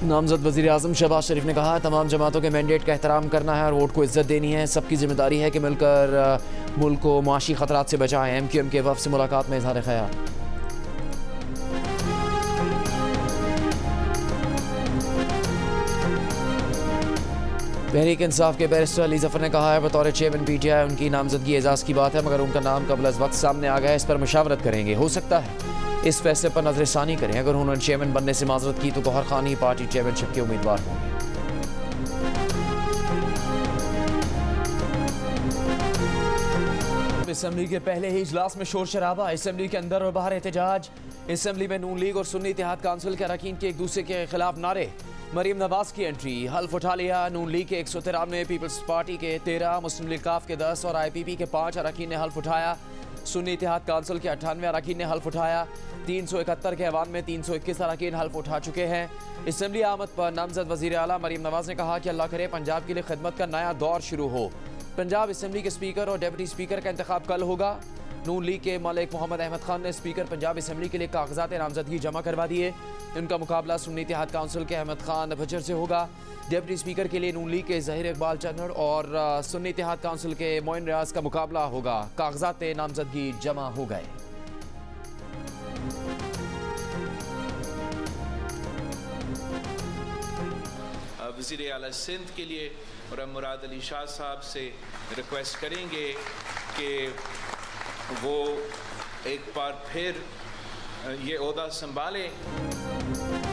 नामजद वज़ीर आज़म शहबाज शरीफ ने कहा तमाम जमातों के मैंडेट का एहतराम करना है और वोट को इज्जत देनी है। सबकी जिम्मेदारी है कि मिलकर मुल्क को माशी खतरात से बचाएं। MQM के वफ़द से मुलाकात में इज़हार ख्याल। तहरीक इंसाफ के बैरिस्टर अली जफर ने कहा है बतौर चेयरमैन PTI उनकी नामजदगी एजाज़ की बात है, मगर उनका नाम कबल अज़ वक्त सामने आ गया है। इस पर मुशावरत करेंगे। हो सकता है इस फैसले पर नजरसानी करें। अगर उन्होंने चेयरमैन बनने से माजरत की तो गौहर खान ही पार्टी चेयरमैनशिप के उम्मीदवार होंगे। असेंबली के पहले ही इजलास में शोर शराबा। असेंबली के अंदर और बाहर एहतजाज। असेंबली में नून लीग और सुन्नी इत्तेहाद काउंसिल के अरकान के एक दूसरे के खिलाफ नारे। मरीम नवाज की एंट्री। हल्फ उठा लिया। नून लीग के 193, पीपल्स पार्टी के 13, मुस्लिम लीग काफ के 10 और IPP के 5 अरकान ने हल्फ उठाया। सुन्नी इत्तेहाद काउंसिल के 98 अरकान ने हल्फ उठाया। 371 के ऐवान में 321 अरकान हल्फ उठा चुके हैं। असेंबली आमद पर नामजद वज़ीर आला मरीम नवाज ने कहा कि अल्लाह करे पंजाब के लिए खिदमत का नया दौर शुरू हो। पंजाब असेंबली के स्पीकर और डिप्टी स्पीकर का इंतखाब कल होगा। नून लीग के मलिक मोहम्मद अहमद खान ने स्पीकर पंजाब असेंबली के लिए कागजात नामजदगी जमा करवा दिए। उनका मुकाबला सुन्नी इत्तेहाद काउंसिल के अहमद खान भज्जर से होगा। डिप्टी स्पीकर के लिए नून लीग के ज़हीर इकबाल चन्नड़ और सुन्नी इत्तेहाद काउंसिल के मोइन रियाज का मुकाबला होगा। कागजात नामजदगी जमा हो गए। वज़ीर आला सिंध के लिए और हम मुराद अली शाह साहब से रिक्वेस्ट करेंगे कि वो एक बार फिर ये ओहदा संभाले।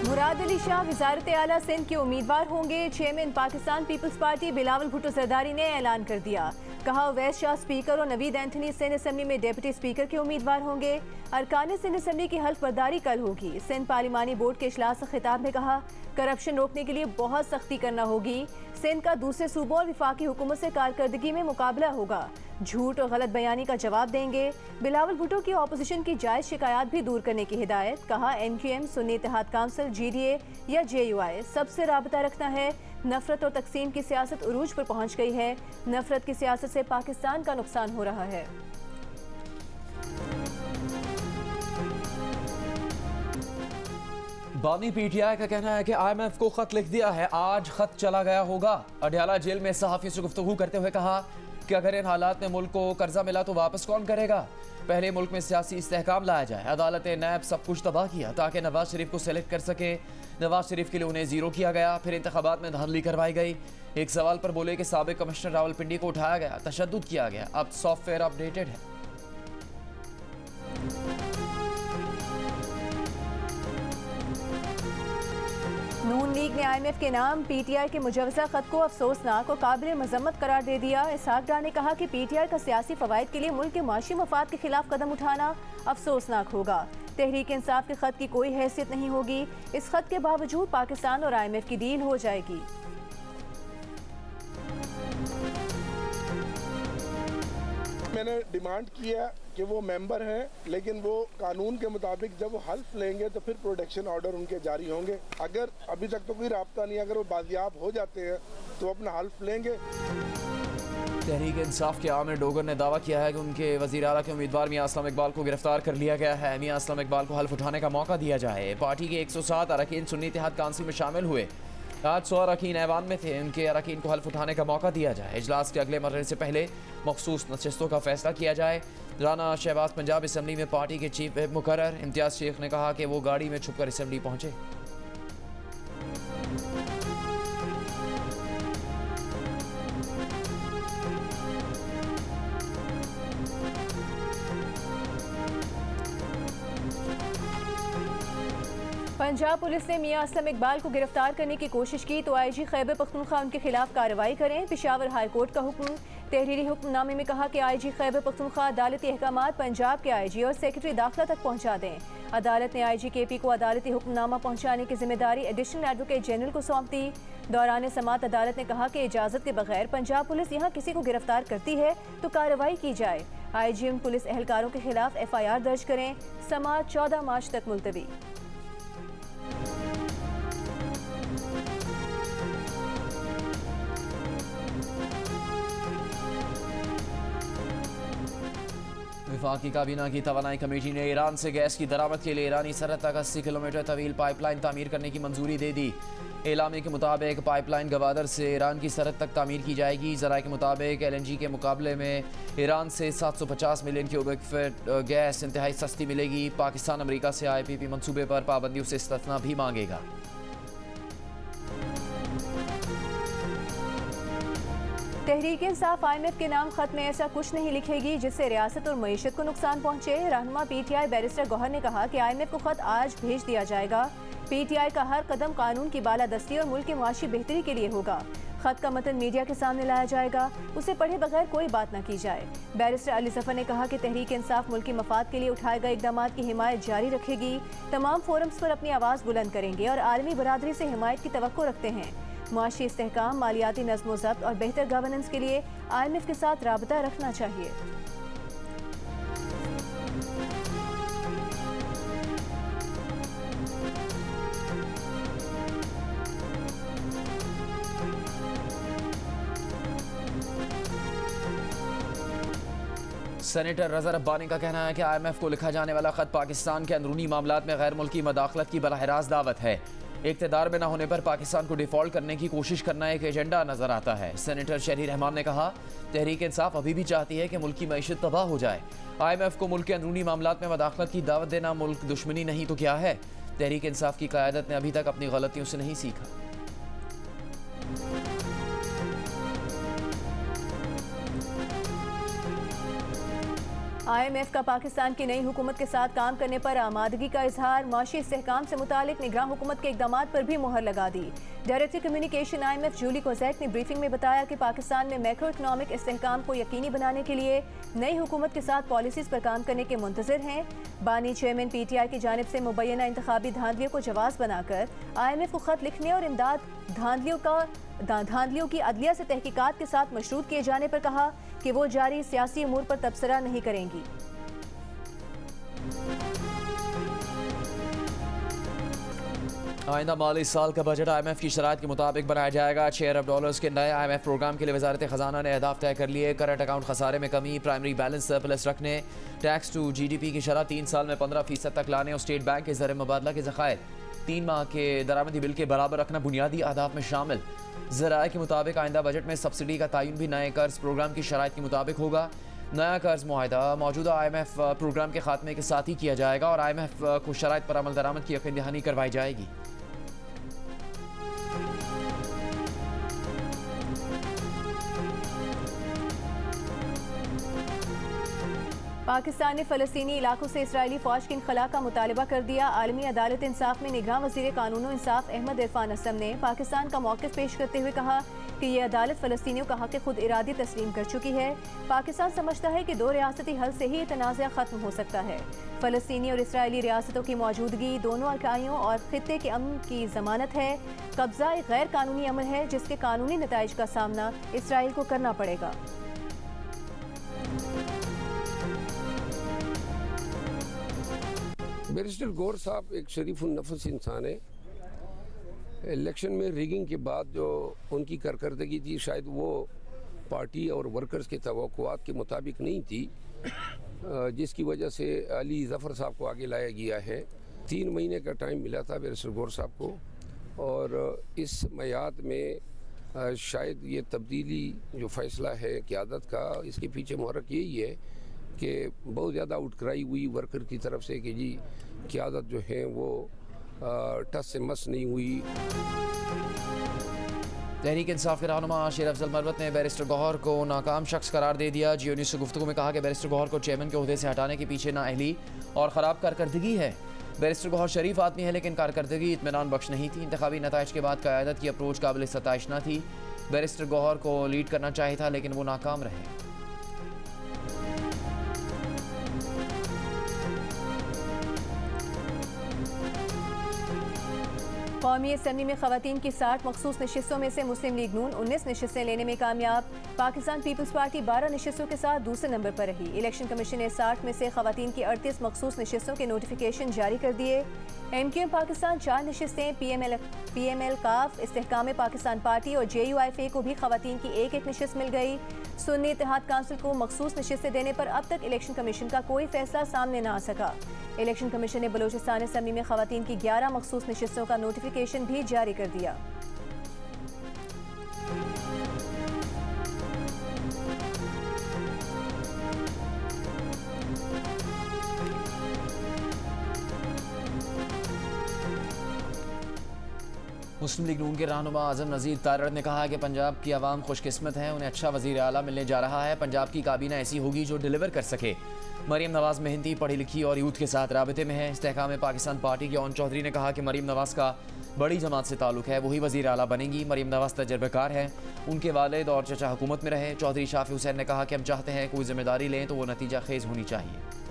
मुराद अली शाह वज़ारत आला सिंध के उम्मीदवार होंगे। चेयरमैन पाकिस्तान पीपल्स पार्टी बिलावल भुट्टो जरदारी ने ऐलान कर दिया। कहा अवैस शाह स्पीकर और नवीद एंथनी सिंध असेंबली में डिप्टी स्पीकर के उम्मीदवार होंगे। अरकान सिंध असेंबली की हल्फ बर्दारी कल होगी। सिंध पार्लिमानी बोर्ड के इजलास से खिताब में कहा करप्शन रोकने के लिए बहुत सख्ती करना होगी। सिंध का दूसरे सूबों और विफाकी हुकूमत से कारकर्दगी में मुकाबला होगा। झूठ और गलत बयानी का जवाब देंगे। बिलावल भुट्टो की ऑपोजिशन की जायज़ शिकायत भी दूर करने की हिदायत। कहा MQM, सुन्नी इत्तेहाद काउंसिल, GDA या JUI सबसे राबता रखना है। नफरत और तकसीम की सियासत उरूज पर पहुंच गई है। नफरत की सियासत से पाकिस्तान का नुकसान हो रहा है। बानी PTI का कहना है कि IMF को खत लिख दिया है, आज खत चला गया होगा। अडयाला जेल में सहाफियों से गुफ्तगू करते हुए कहा कि अगर इन हालात में मुल्क को कर्जा मिला तो वापस कौन करेगा। पहले मुल्क में सियासी इस्तेहकाम लाया जाए। अदालत नैब सब कुछ तबाह किया ताकि नवाज शरीफ को सेलेक्ट कर सके। नवाज शरीफ के लिए उन्हें जीरो किया गया। फिर इंतखाबात में धांधली करवाई गई। एक सवाल पर बोले कि साबिक कमिश्नर रावलपिंडी को उठाया गया, तशद्दुद किया गया। अब सॉफ्टवेयर अपडेटेड है। नून लीग ने IMF के नाम PTI के मुजवजा खत को अफसोसनाक और काबिल मजम्मत करार दे दिया। इसहाक डार ने कहा कि PTI का सियासी फवायद के लिए मुल्क के माशी मफाद के खिलाफ कदम उठाना अफसोसनाक होगा। तहरीक इंसाफ के खत की कोई हैसियत नहीं होगी। इस खत के बावजूद पाकिस्तान और IMF की डील हो जाएगी। मैंने डिमांड किया कि वो मेंबर हैं, लेकिन वो कानून के मुताबिक जब वो हल्फ लेंगे तो फिर प्रोटेक्शन ऑर्डर उनके जारी होंगे। अगर अभी तक तो कोई राब्ता नहीं, अगर वो बाजियाब हो जाते हैं तो अपना हल्फ लेंगे। तहरीक इंसाफ के आमिर डोगर ने दावा किया है कि उनके वज़ीर आला के उम्मीदवार मियां असलम इकबाल को गिरफ्तार कर लिया गया है। मियां असलम इकबाल को हल्फ उठाने का मौका दिया जाए। पार्टी के 107 अरकान सुन्नी इत्तेहाद काउंसिल में शामिल हुए। आज 100 अरकान ऐवान में थे। उनके अरकान को हल्फ उठाने का मौका दिया जाए। इजलास के अगले मरहले से पहले मखसूस नशस्तों का फैसला किया जाए। राना शहबाज पंजाब असेंबली में पार्टी के चीफ व्हिप मुकर्रर। इम्तियाज शेख ने कहा कि वो गाड़ी में छुपकर असेंबली पहुंचे। पंजाब पुलिस ने मियां असलम इकबाल को गिरफ्तार करने की कोशिश की तो IG खैबर पख्तूनख्वा उनके खिलाफ कार्रवाई करें। पेशावर हाई कोर्ट का हुक्म। तहरीरी हुक्मनामे में कहा कि IG खैबर पख्तूनख्वा अदालती अहकामात पंजाब के IG और सेक्रेटरी दाखिला तक पहुँचा दें। अदालत ने IG KP को अदालती हुक्मनामा पहुँचाने की जिम्मेदारी एडिशनल एडवोकेट जनरल को सौंप दी। दौरान समात अदालत ने कहा कि इजाज़त के बगैर पंजाब पुलिस यहाँ किसी को गिरफ्तार करती है तो कार्रवाई की जाए। IG उन पुलिस एहलकारों के खिलाफ FIR दर्ज करें। समात 14 मार्च तक मुलतवी। वफाकी काबीना की तवानाई कमेटी ने ईरान से गैस की दरामद के लिए ईरानी सरहद तक 80 किलोमीटर तवील पाइपलाइन तामीर करने की मंजूरी दे दी। एलामी के मुताबिक पाइपलाइन गवादर से ईरान की सरहद तक तामीर की जाएगी। ज़राए के मुताबिक LNG के मुकाबले में ईरान से 750 मिलियन क्यूबिक फीट गैस इंतहाई सस्ती मिलेगी। पाकिस्तान अमरीका से IPP मनसूबे पर पाबंदियों से इस्तिस्ना भी मांगेगा। तहरीक इंसाफ IMF के नाम खत में ऐसा कुछ नहीं लिखेगी जिससे रियासत और मईशत को नुकसान पहुंचे। रहनुमा PTI बैरिस्टर गौहर ने कहा कि IMF को खत आज भेज दिया जाएगा। PTI का हर कदम कानून की बालादस्ती और मुल्क की मुआशी बेहतरी के लिए होगा। खत का मतन मीडिया के सामने लाया जाएगा, उसे पढ़े बगैर कोई बात न की जाए। बैरिस्टर अली जफर ने कहा कि तहरीक इंसाफ मुल्क के मफाद के लिए उठाए गए इकदाम की हिमायत जारी रखेगी। तमाम फोरम्स पर अपनी आवाज़ बुलंद करेंगे और आलमी बरादरी से हिमायत की तवक्को रखते हैं। मुआशी इस्तेहकाम, मालियाती नज़्म ज़ब्त और बेहतर गवर्नेंस के लिए IMF के साथ राबता रखना चाहिए। सेनेटर रज़ा रब्बानी का कहना है कि IMF को लिखा जाने वाला खत पाकिस्तान के अंदरूनी मामलात में गैर मुल्की मदाखलत की बराह रास्त दावत है। इक़्तिदार में न होने पर पाकिस्तान को डिफ़ॉल्ट करने की कोशिश करना एक एजेंडा नजर आता है। सेनेटर शहरी रहमान ने कहा, तहरीक इंसाफ अभी भी चाहती है कि मुल्क की मईशत तबाह हो जाए। IMF को मुल्क के अंदरूनी मामलात में मदाखलत की दावत देना मुल्क दुश्मनी नहीं तो क्या है। तहरीक इंसाफ की क़यादत ने अभी तक अपनी गलतियों से नहीं सीखा। IMF का पाकिस्तान की नई हुकूमत के साथ काम करने पर आमादगी का इजहार। माशी इस्तेहकाम से मुतालिक निगरान हुकूमत के इकदामात पर भी मुहर लगा दी। Director communication IMF Julie Kozak ने ब्रीफिंग में बताया कि पाकिस्तान में मैक्रो इकनॉमिक इस्तेहकाम को यकीनी बनाने के लिए नई हुकूमत के साथ पॉलिसीज पर काम करने के मुंतज़िर हैं। बानी चेयरमैन PTI की जानिब से मुबैना इंतखाबी धांधलियों को जवाब बनाकर IMF को खत लिखने और इमदाद धांधलियों की अदलिया से तहकीकात के साथ मशरूत किए जाने पर कहा कि वो जारी सियासी उमूर पर तबसरा नहीं करेंगी। आइंदा माली साल का बजट IMF की शराइत के मुताबिक बनाया जाएगा। $6 अरब के नए IMF प्रोग्राम के लिए वजारत खजाना ने अहदाफ तय कर लिए। करंट अकाउंट खसारे में कमी, प्राइमरी बैलेंस सरप्लस रखने, टैक्स टू GDP की शरह 3 साल में 15% तक लाने और स्टेट बैंक के ज़र मुबादला के ज़खायर 3 माह के दरामदी बिल के बराबर रखना बुनियादी अहदाफ में शामिल। ज़राए के मुताबिक आइंदा बजट में सब्सिडी का तयन भी नए कर्ज प्रोग्राम की शराइत के मुताबिक होगा। नया कर्ज मुआहदा मौजूदा IMF प्रोग्राम के खात्मे के साथ ही किया जाएगा और IMF को शराइत पर अमल दरामद की यकीन दहानी करवाई जाएगी। पाकिस्तान ने फ़लस्तीनी इलाकों से इसराइली फ़ौज की इनखला का मुतालबा कर दिया। आलमी अदालत इंसाफ में निगरान वज़ीर कानून इंसाफ अहमद इरफान असम ने पाकिस्तान का मौक़िफ़ पेश करते हुए कहा कि ये अदालत फ़लस्तीनियों का हक़ खुद इरादी तस्लीम कर चुकी है। पाकिस्तान समझता है कि 2 रियासती हल से ही ये तनाज़ा ख़त्म हो सकता है। फ़लस्तीनी और इसराइली रियासतों की मौजूदगी दोनों इकाइयों और ख़ित्ते के अमन की ज़मानत है। कब्ज़ा एक गैर कानूनी अमल है जिसके कानूनी नताइज का सामना इसराइल को करना पड़ेगा। बैरिस्टर गौहर साहब एक शरीफुल नफस इंसान है। इलेक्शन में रिगिंग के बाद जो उनकी कारकर्दगी थी शायद वो पार्टी और वर्कर्स के तवक्कुआत के मुताबिक नहीं थी, जिसकी वजह से अली जफ़र साहब को आगे लाया गया है। 3 महीने का टाइम मिला था बैरिस्टर गौहर साहब को और इस मयाद में शायद ये तब्दीली जो फ़ैसला है क़यादत का, इसके पीछे मुहर्रिक यही है कि बहुत ज़्यादा उठकराई हुई वर्कर की तरफ से कि जी क़यादत जो है वो टस से मस नहीं हुई। तहरीक इंसाफ के रहनुमा शेर अफजल मरवत ने बैरिस्टर गौहर को नाकाम शख्स करार दे दिया। जियो न्यूज़ से गुफ्तगू में कहा कि बैरिस्टर गौहर को चेयरमैन के ओहदे से हटाने के पीछे नाअहली और ख़राब कारकर्दगी है। बैरिस्टर गौहर शरीफ आदमी है लेकिन कारकर्दगी इत्मीनान बख्श नहीं थी। इंतखाबी नताइज के बाद क़यादत की अप्रोच काबिल सताइश न थी। बैरिस्टर गौहर को लीड करना चाहिए था लेकिन वो नाकाम रहे। कौमी असम्बली में ख़वातीन की 60 मखसूस नशिस्तों में से मुस्लिम लीग नून 19 नशिस्तें लेने में कामयाब। पाकिस्तान पीपल्स पार्टी 12 नशिस्तों के साथ दूसरे नंबर पर रही। इलेक्शन कमीशन ने 60 में से ख़वातीन की 38 मखसूस नशिस्तों के नोटिफिकेशन जारी कर दिए। MQM पाकिस्तान 4 नशिस्तें, PML काफ, इस्तेहकाम पाकिस्तान पार्टी और JUIFA को भी ख़वातीन की एक नशिस्त मिल गई। सुन्नी इत्तेहाद काउंसिल को मखसूस नशिस्तें देने पर अब तक इलेक्शन कमीशन का कोई फैसला सामने न आ सका। इलेक्शन कमीशन ने बलोचिस्तान असेंबली में खवातीन की 11 मखसूस नशिस्तों का नोटिफिकेशन भी जारी कर दिया। मुस्लिम लीग नून के रहनुमा आजम नज़ीर तारड़ ने कहा कि पंजाब की आवाम खुशकिस्मत है, उन्हें अच्छा वज़ीर आला मिलने जा रहा है। पंजाब की काबीना ऐसी होगी जो डिलीवर कर सके। मरीम नवाज़ मेहनती, पढ़ी लिखी और यूथ के साथ राबते में है। इस्तेहकाम पाकिस्तान पार्टी के ओन चौधरी ने कहा कि मरीम नवाज़ का बड़ी जमात से ताल्लुक है, वही वज़ीर आला बनेंगी। मरीम नवाज़ तजर्बेकार है, उनके वालिद और चचा हुकूमत में रहे। चौधरी शाफी हुसैन ने कहा कि हम चाहते हैं कोई जिम्मेदारी लें तो वो नतीजा खेज होनी चाहिए।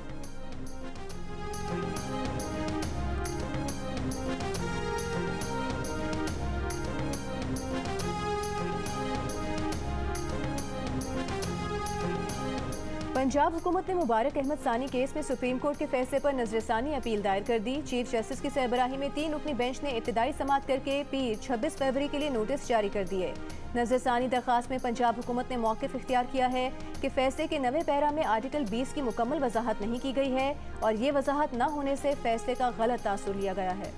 पंजाब हुकूमत ने मुबारक अहमद सानी केस में सुप्रीम कोर्ट के फैसले पर नजरसानी अपील दायर कर दी। चीफ जस्टिस की सरबराही में 3 रुकनी बेंच ने इब्तिदाई समाअत करके पीर 26 फरवरी के लिए नोटिस जारी कर दिए। नजरसानी दरख्वास्त में पंजाब हुकूमत ने मौक़िफ़ इख्तियार किया है कि फैसले के 9वें पैरा में आर्टिकल 20 की मुकम्मल वजाहत नहीं की गई है और ये वजाहत न होने से फैसले का गलत तासुर लिया गया है।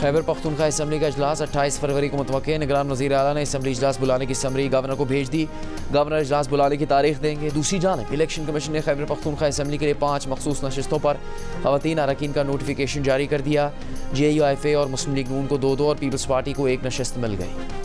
खैबर पख्तूनख्वा असम्बली का इजलास 28 फरवरी को मुतवक्के। निगरान वज़ीर आला ने असम्बली इजलास बुलाने की समरी गवर्नर को भेज दी। गवर्नर इजलास बुलाने की तारीख देंगे। दूसरी जानिब इलेक्शन कमीशन ने खैबर पख्तूनख्वा असम्बली के लिए 5 मखसूस नशिस्तों पर खवातीन अरकान का नोटिफिकेशन जारी कर दिया। JUIFA और मुस्लिम लीग नून को 2-2 और पीपल्स पार्टी को 1 नशिस्त मिल गई।